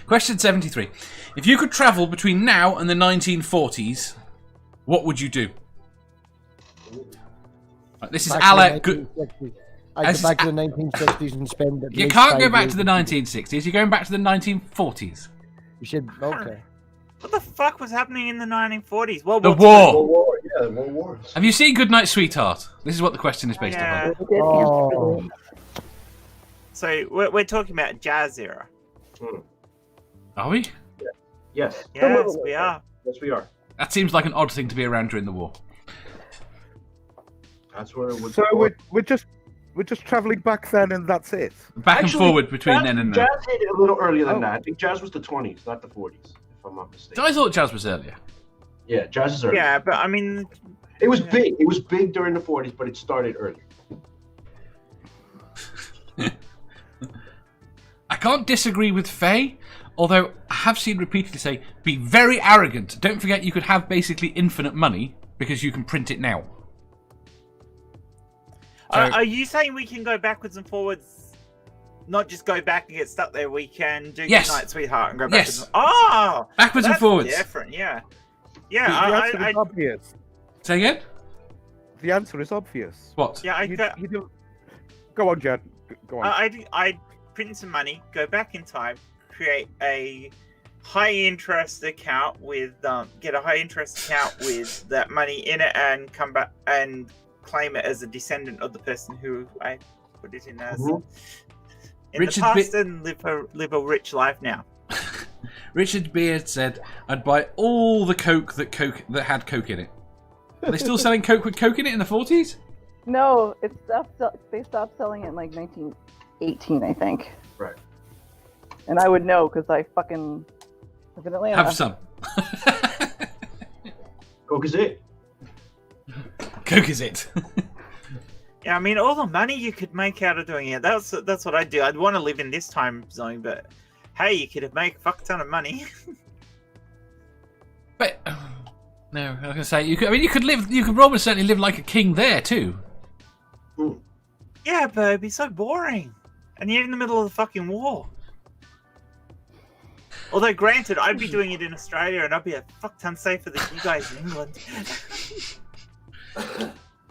Question 73. If you could travel between now and the 1940s, what would you do? This is Alec. I'd go back to the 1960s and spend at You least can't 5 go back years to the 1960s. You're going back to the 1940s. You should. Okay. What the fuck was happening in the 1940s? World The War war. Yeah, World Wars. Have you seen Goodnight Sweetheart? This is what the question is based Yeah. upon. Oh, So we're talking about jazz era. Are we? Yes. Yes, we are. Yes, we are. That seems like an odd thing to be around during the war. That's where it would. So we're just travelling back then, and that's it. Back and forward between then and now. Jazz hit it a little earlier than that. I think jazz was the 20s, not the 40s, if I'm not mistaken. I thought jazz was earlier. Yeah, jazz is early. Yeah, but I mean, It was big. It was big during the 40s, but it started early. I can't disagree with Faye, although I have seen repeatedly say, be very arrogant. Don't forget you could have basically infinite money because you can print it now. are you saying we can go backwards and forwards? Not just go back and get stuck there. We can do Yes. Goodnight Sweetheart and go backwards. Yes. Oh, Backwards and that's forwards. different. Yeah, The yeah. answer is obvious. Say again? The answer is obvious. What? You don't... Go on, Jed. Go on. I'd print some money, go back in time, create a high interest account with get a high interest account with that money in it, and come back and claim it as a descendant of the person who I put it in as in Richard the past, and live a rich life now. Richard Beard said, I'd buy all the Coke that had Coke in it. Are they still selling Coke with Coke in it in the 40s? No, they stopped selling it in like 1918, I think. Right. And I would know because I fucking live in Atlanta. Have some. Coke is it. Coke is it. Yeah, I mean, all the money you could make out of doing it. That's what I'd do. I'd want to live in this time zone, but hey, you could make a fuck ton of money. But no, I was going to say you could almost certainly live like a king there too. Yeah, but it'd be so boring. And you're in the middle of the fucking war. Although, granted, I'd be doing it in Australia and I'd be a fuck ton safer than you guys in England.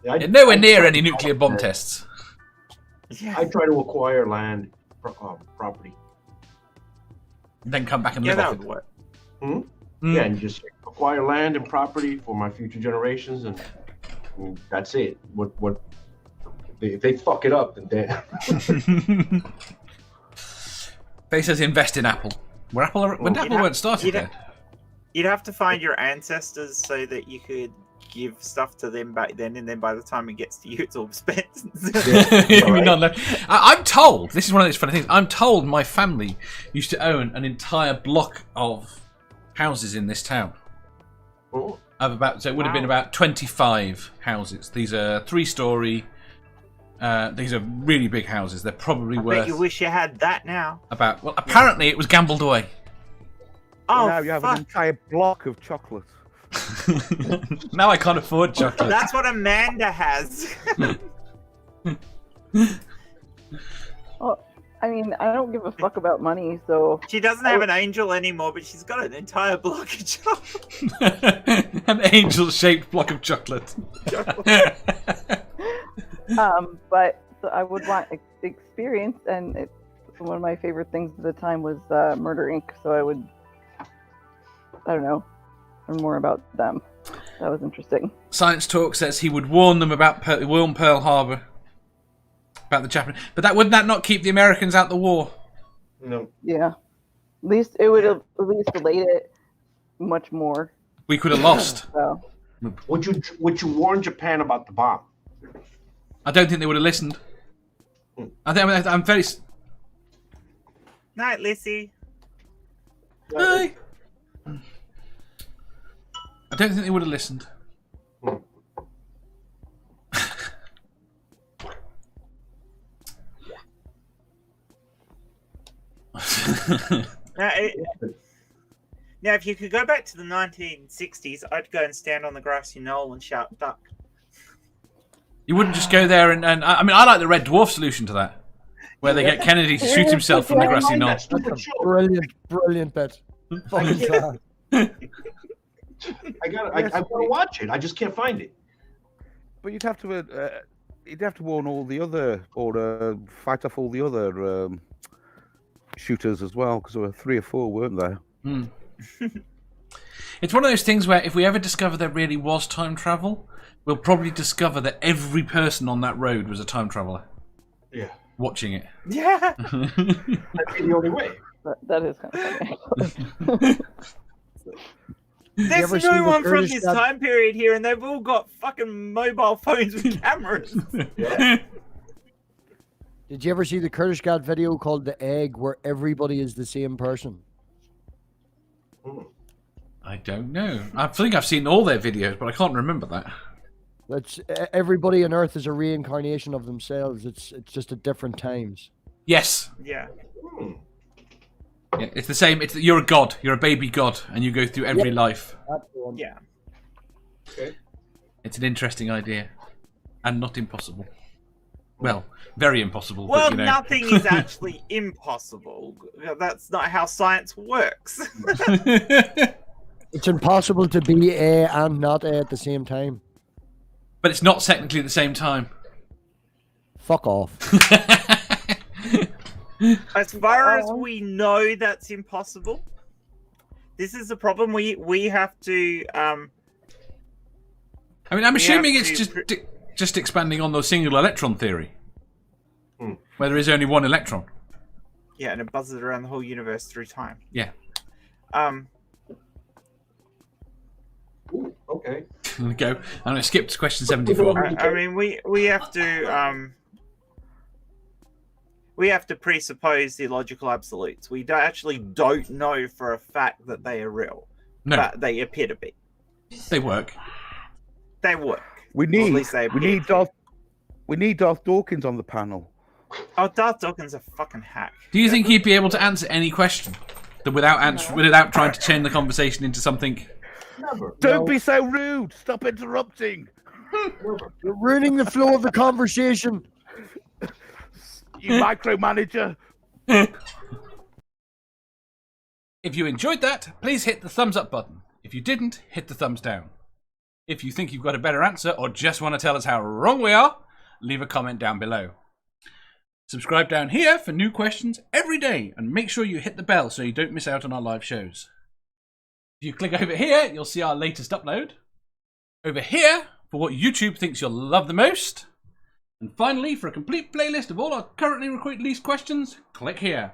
Yeah, You're nowhere near any nuclear bomb tests. Yeah. I try to acquire land, property. Then come back and Yeah, live that off would it. work. Yeah, and just acquire land and property for my future generations, and that's it. What if they fuck it up, then damn. They says invest in Apple. When Apple weren't started there. You'd have to find your ancestors so that you could give stuff to them back then, and then by the time it gets to you, it's all spent. I'm told, this is one of those funny things, I'm told my family used to own an entire block of houses in this town. Oh. So it would have been about 25 houses. These are 3-story. These are really big houses. They're probably I worth. bet you wish you had that now. About. Well, apparently it was gambled away. Oh, Now you have an fuck. entire block of chocolate. Now I can't afford chocolate. That's what Amanda has. Well, I mean, I don't give a fuck about money, so She doesn't have an angel anymore, but she's got an entire block of chocolate. An angel-shaped block of chocolate. but so I would want experience, and one of my favorite things at the time was Murder Inc. So I would, I don't know, learn more about them. That was interesting. Science Talk says he would warn them about Pearl Harbor, about the Japanese. But would that not keep the Americans out the war? No. Yeah, at least it would have at least relate it much more. We could have lost. So Would you warn Japan about the bomb? I don't think they would have listened. I'm very. Night, Lissy. Hi. I don't think they would have listened. Now, if you could go back to the 1960s, I'd go and stand on the grassy knoll and shout duck. You wouldn't just go there and I mean, I like the Red Dwarf solution to that. Where they get Kennedy to shoot himself from the grassy knoll. That stupid show. Brilliant bit. Fuck is that? I want to watch it. I just can't find it. But you'd have to warn all the other, or fight off all the other shooters as well, because there were 3 or 4, weren't there? Mm. It's one of those things where if we ever discover there really was time travel, we'll probably discover that every person on that road was a time traveler. Yeah. Watching it. Yeah. That'd be the only way. That is kind of funny. There's ever seen no the one from Kurdish this guy- time period here, and they've all got fucking mobile phones with cameras. Yeah. Did you ever see the Kurdish God video called The Egg, where everybody is the same person? I don't know. I think I've seen all their videos, but I can't remember that. That's everybody on Earth is a reincarnation of themselves. It's just at different times. Yes. Yeah. Yeah, it's the same. You're a god. You're a baby god, and you go through every life. That's the one. Yeah. Okay. It's an interesting idea, and not impossible. Well, very impossible. Well, but, you know. nothing is actually impossible. That's not how science works. It's impossible to be A and not A at the same time. But it's not technically at the same time. Fuck off. As far as we know, that's impossible. This is the problem. We have to. I mean, I'm assuming have it's to just expanding on the single electron theory, where there is only one electron. Yeah, and it buzzes around the whole universe through time. Yeah. Ooh, okay. There we go. I'm going to skip to question 74. I mean, we have to. We have to presuppose the logical absolutes. We actually don't know for a fact that they are real, No, but they appear to be. they work. They work. We Or at need least they we appear need to. Darth Dawkins on the panel. Oh, Darth Dawkins a fucking hack. Do you think he'd be able to answer any question that without trying to turn the conversation into something? Never. Don't be so rude. Stop interrupting. You're ruining the flow of the conversation. You micromanager. If you enjoyed that, please hit the thumbs up button. If you didn't, hit the thumbs down. If you think you've got a better answer or just want to tell us how wrong we are, leave a comment down below. Subscribe down here for new questions every day, and make sure you hit the bell so you don't miss out on our live shows. If you click over here, you'll see our latest upload. Over here, for what YouTube thinks you'll love the most. And finally, for a complete playlist of all our currently released questions, click here.